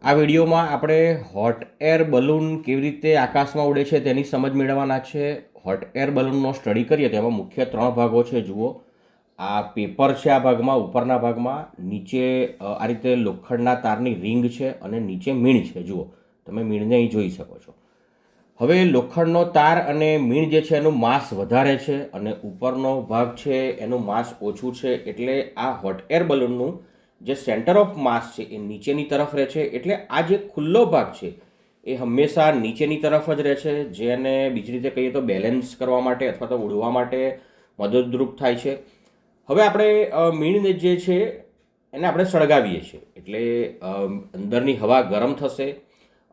આ વિડીયોમાં આપણે હોટ એર બલૂન કેવી રીતે આકાશમાં ઉડે છે તેની સમજ મેળવવાના છે. હોટ એર બલૂનનો સ્ટડી કરીએ તેમાં મુખ્ય 3 ભાગો છે. જુઓ, આ પેપર છે, આ ભાગમાં ઉપરના ભાગમાં નીચે આ રીતે લોખંડના તારની રિંગ છે અને નીચે મીણ છે. જુઓ, તમે મીણને અહીં જોઈ શકો છો. હવે લોખંડનો તાર અને મીણ જે છે એનું માસ વધારે છે અને ઉપરનો ભાગ છે એનું માસ ઓછું છે. એટલે આ હોટ એર બલૂનનું જે સેન્ટર ઓફ માસ છે એ નીચેની તરફ રહે છે. એટલે આ જે ખુલ્લો ભાગ છે એ હંમેશા નીચેની તરફ જ રહે છે, જેને બીજી રીતે કહીએ તો બેલેન્સ કરવા માટે અથવા તો ઉડવા માટે મદદરૂપ થાય છે. હવે આપણે મીણને જે છે એને આપણે સળગાવીએ છીએ એટલે અંદરની હવા ગરમ થશે.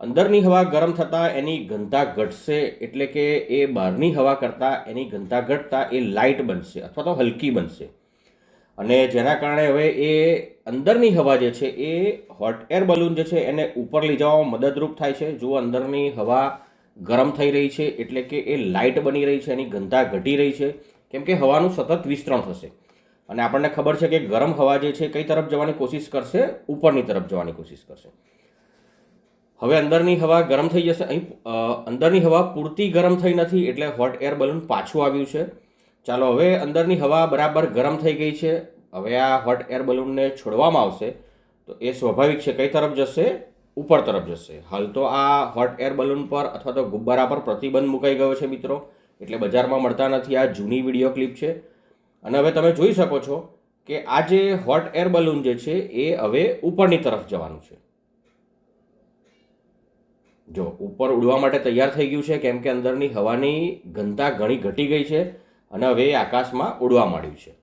અંદરની હવા ગરમ થતાં એની ઘનતા ઘટશે, એટલે કે એ બહારની હવા કરતાં એની ઘનતા ઘટતાં એ લાઇટ બનશે અથવા તો હલકી બનશે. અને જેના કારણે હવે એ અંદરની હવા જે છે એ હોટ એર બલૂન જે છે એને ઉપર લઈ જવામાં મદદરૂપ થાય છે. જો અંદરની હવા ગરમ થઈ રહી છે એટલે કે એ લાઇટ બની રહી છે, એની ઘનતા ઘટી રહી છે, કેમ કે હવાનું સતત વિસ્તરણ થશે. અને આપણને ખબર છે કે ગરમ હવા જે છે કઈ તરફ જવાની કોશિશ કરશે? ઉપરની તરફ જવાની કોશિશ કરશે. હવે અંદરની હવા ગરમ થઈ જશે. અહીં અંદરની હવા પૂરતી ગરમ થઈ નથી એટલે હોટ એર બલૂન પાછું આવ્યું છે. ચાલો, હવે અંદરની હવા બરાબર ગરમ થઈ ગઈ છે. હવે આ હોટ એર બલૂનને છોડવામાં આવશે તો એ સ્વાભાવિક છે કઈ તરફ જશે? ઉપર તરફ જશે. હાલ તો આ હોટ એર બલૂન પર અથવા તો ગુબ્બારા પર પ્રતિબંધ મુકાઈ ગયો છે મિત્રો, એટલે બજારમાં મળતા નથી. આ જૂની વિડીયો ક્લિપ છે. અને હવે તમે જોઈ શકો છો કે આ જે હોટ એર બલૂન જે છે એ હવે ઉપરની તરફ જવાનું છે. જો, ઉપર ઉડવા માટે તૈયાર થઈ ગયું છે, કેમ કે અંદરની હવાની ઘનતા ઘણી ઘટી ગઈ છે અને હવે એ આકાશમાં ઉડવા માંડ્યું છે.